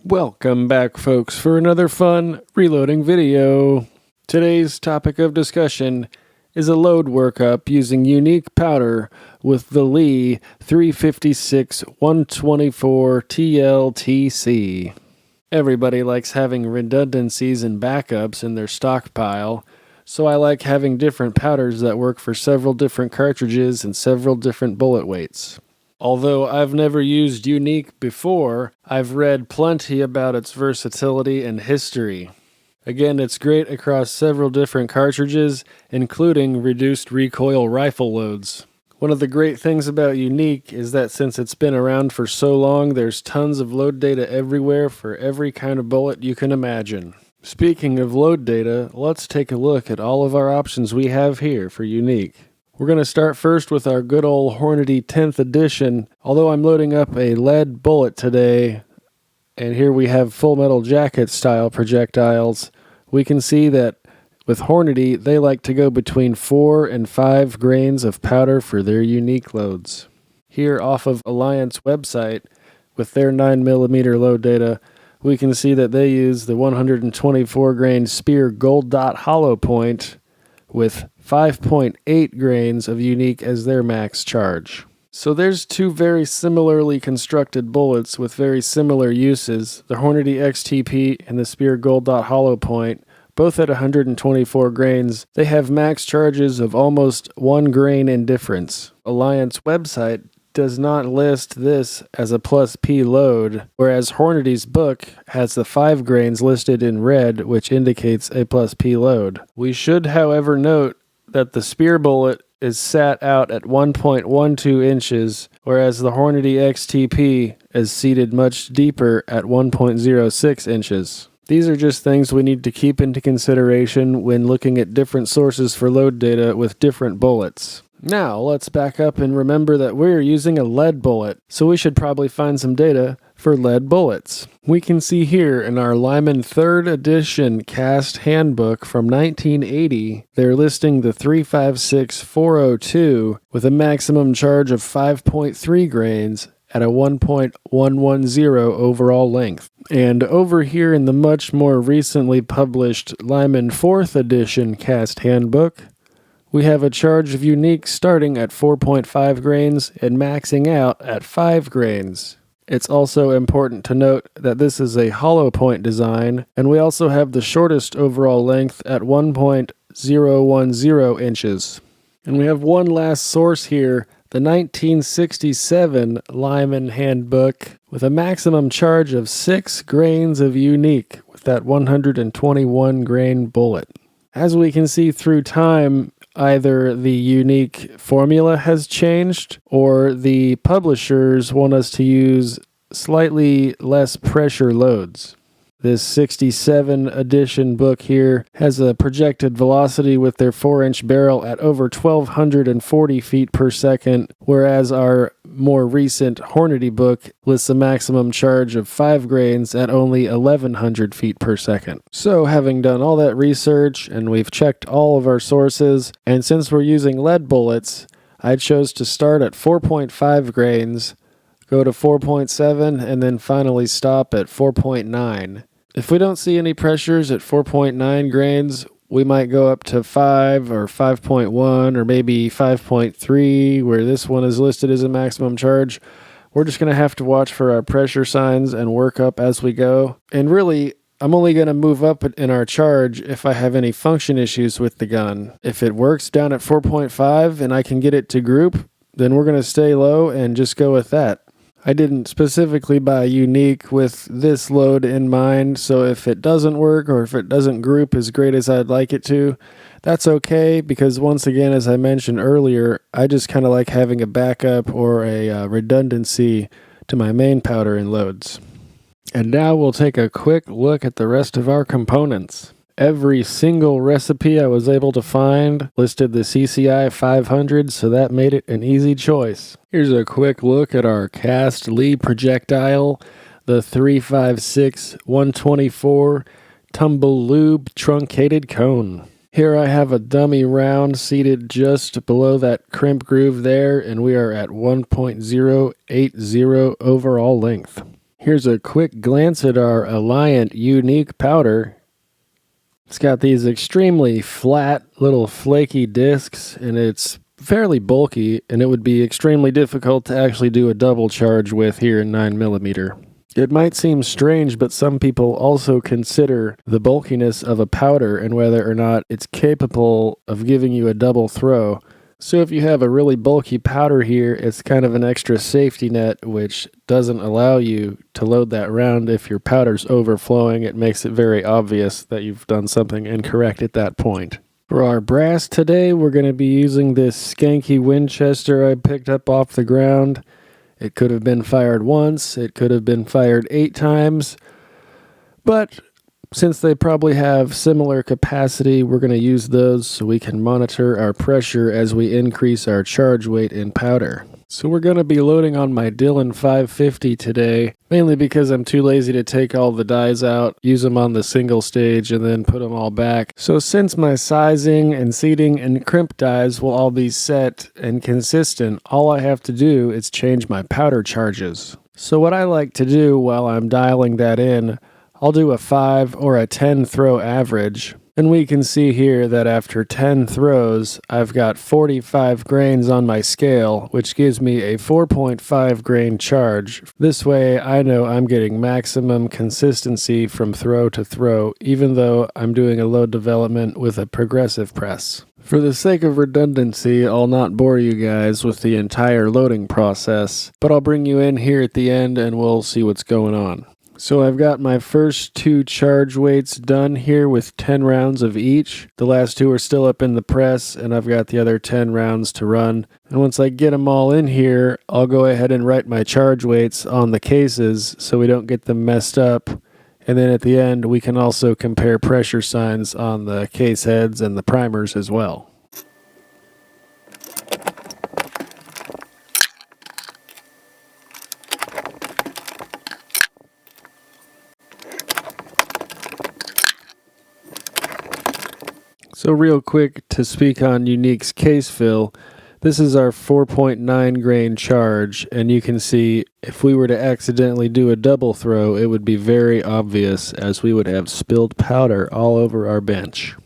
Welcome back, folks, for another fun reloading video. Today's topic of discussion is a load workup using unique powder with the Lee 356-124 TLTC. Everybody likes having redundancies and backups in their stockpile, so I like having different powders that work for several different cartridges and several different bullet weights. Although I've never used Unique before, I've read plenty about its versatility and history. Again, it's great across several different cartridges, including reduced recoil rifle loads. One of the great things about Unique is that since it's been around for so long, there's tons of load data everywhere for every kind of bullet you can imagine. Speaking of load data, let's take a look at all of our options we have here for Unique. We're going to start first with our good old Hornady 10th edition, although I'm loading up a lead bullet today, and here we have Full Metal Jacket style projectiles. We can see that with Hornady, they like to go between 4 and 5 grains of powder for their unique loads. Here off of Alliance website, with their 9mm load data, we can see that they use the 124 grain Speer Gold Dot Hollow Point with 5.8 grains of unique as their max charge. So there's two very similarly constructed bullets with very similar uses, the Hornady XTP and the Speer Gold Dot Hollow Point, both at 124 grains. They have max charges of almost 1 grain in difference. Alliance website does not list this as a plus P load, whereas Hornady's book has the 5 grains listed in red, which indicates a plus P load. We should, however, note that the Speer bullet is sat out at 1.12 inches, whereas the Hornady XTP is seated much deeper at 1.06 inches. These are just things we need to keep into consideration when looking at different sources for load data with different bullets. Now, let's back up and remember that we're using a lead bullet, so we should probably find some data for lead bullets. We can see here in our Lyman 3rd edition cast handbook from 1980, they're listing the 356-402 with a maximum charge of 5.3 grains at a 1.110 overall length. And over here in the much more recently published Lyman 4th edition cast handbook, we have a charge of unique starting at 4.5 grains and maxing out at 5 grains. It's also important to note that this is a hollow point design, and we also have the shortest overall length at 1.010 inches. And we have one last source here, the 1967 Lyman handbook, with a maximum charge of 6 grains of unique with that 121 grain bullet. As we can see through time, either the unique formula has changed or the publishers want us to use slightly less pressure loads. This 67 edition book here has a projected velocity with their 4-inch barrel at over 1,240 feet per second, whereas our more recent Hornady book lists a maximum charge of 5 grains at only 1,100 feet per second. So having done all that research and we've checked all of our sources, and since we're using lead bullets, I chose to start at 4.5 grains, go to 4.7, and then finally stop at 4.9. If we don't see any pressures at 4.9 grains, we might go up to 5 or 5.1 or maybe 5.3, where this one is listed as a maximum charge. We're just going to have to watch for our pressure signs and work up as we go. And really, I'm only going to move up in our charge if I have any function issues with the gun. If it works down at 4.5 and I can get it to group, then we're going to stay low and just go with that. I didn't specifically buy unique with this load in mind, so if it doesn't work or if it doesn't group as great as I'd like it to, that's okay, because once again, as I mentioned earlier, I just kind of like having a backup or a redundancy to my main powder and loads. And now we'll take a quick look at the rest of our components. Every single recipe I was able to find listed the CCI 500, so that made it an easy choice. Here's a quick look at our cast Lee projectile, the 356-124 Tumble Lube truncated cone. Here I have a dummy round seated just below that crimp groove there, and we are at 1.080 overall length. Here's a quick glance at our Alliant Unique powder. It's got these extremely flat little flaky discs, and it's fairly bulky, and it would be extremely difficult to actually do a double charge with here in 9mm. It might seem strange, but some people also consider the bulkiness of a powder and whether or not it's capable of giving you a double throw. So if you have a really bulky powder here, it's kind of an extra safety net, which doesn't allow you to load that round if your powder's overflowing. It makes it very obvious that you've done something incorrect at that point. For our brass today, we're going to be using this skanky Winchester I picked up off the ground. It could have been fired once, it could have been fired 8 times, but since they probably have similar capacity, we're going to use those so we can monitor our pressure as we increase our charge weight in powder. So we're going to be loading on my Dillon 550 today, mainly because I'm too lazy to take all the dies out, use them on the single stage, and then put them all back. So since my sizing and seating and crimp dies will all be set and consistent, all I have to do is change my powder charges. So what I like to do while I'm dialing that in, I'll do a 5 or a 10 throw average, and we can see here that after 10 throws, I've got 45 grains on my scale, which gives me a 4.5 grain charge. This way, I know I'm getting maximum consistency from throw to throw, even though I'm doing a load development with a progressive press. For the sake of redundancy, I'll not bore you guys with the entire loading process, but I'll bring you in here at the end and we'll see what's going on. So I've got my first 2 charge weights done here with 10 rounds of each. The last 2 are still up in the press, and I've got the other 10 rounds to run. And once I get them all in here, I'll go ahead and write my charge weights on the cases so we don't get them messed up. And then at the end, we can also compare pressure signs on the case heads and the primers as well. So real quick to speak on Unique's case fill, this is our 4.9 grain charge, and you can see if we were to accidentally do a double throw, it would be very obvious as we would have spilled powder all over our bench.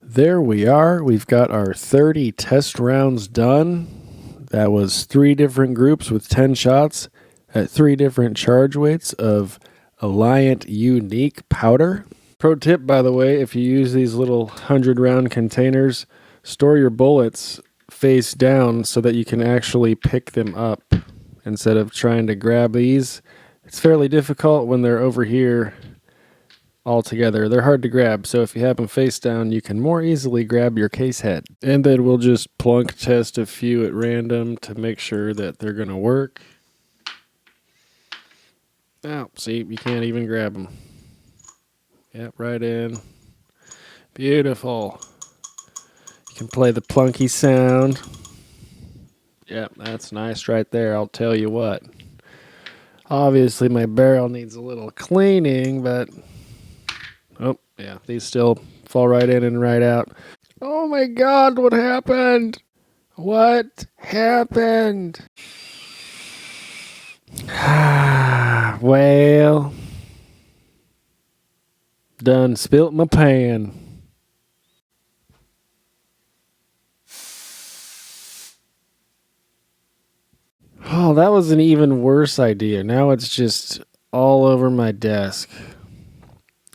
There we are. We've got our 30 test rounds done. That was 3 different groups with 10 shots at 3 different charge weights of Alliant Unique powder. Pro tip, by the way, if you use these little 100-round containers, store your bullets face down so that you can actually pick them up instead of trying to grab these. It's fairly difficult when they're over here all together. They're hard to grab, so if you have them face down, you can more easily grab your case head. And then we'll just plunk test a few at random to make sure that they're going to work. Oh, see, you can't even grab them. Yep, right in. Beautiful. You can play the plunky sound. Yep, that's nice right there, I'll tell you what. Obviously, my barrel needs a little cleaning, but oh, yeah, these still fall right in and right out. Oh my God, what happened? What happened? Well, done spilt my pan. Oh, that was an even worse idea. Now it's just all over my desk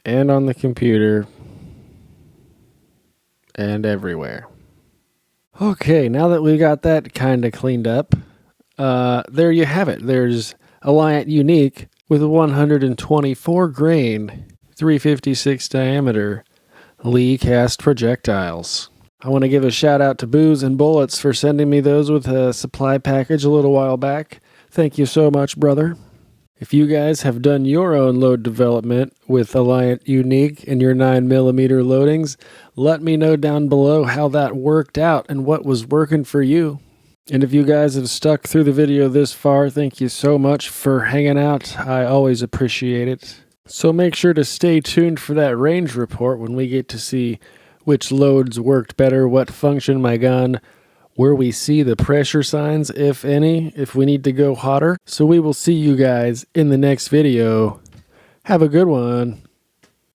and on the computer and everywhere. Okay, now that we got that kind of cleaned up, there you have it. There's Alliant Unique with a 124 grain, 356 diameter Lee cast projectiles. I want to give a shout out to Booze and Bullets for sending me those with a supply package a little while back. Thank you so much, brother. If you guys have done your own load development with Alliant Unique in your 9mm loadings, let me know down below how that worked out and what was working for you. And if you guys have stuck through the video this far, thank you so much for hanging out. I always appreciate it. So make sure to stay tuned for that range report when we get to see which loads worked better, what functioned my gun, where we see the pressure signs, if any, if we need to go hotter. So we will see you guys in the next video. Have a good one.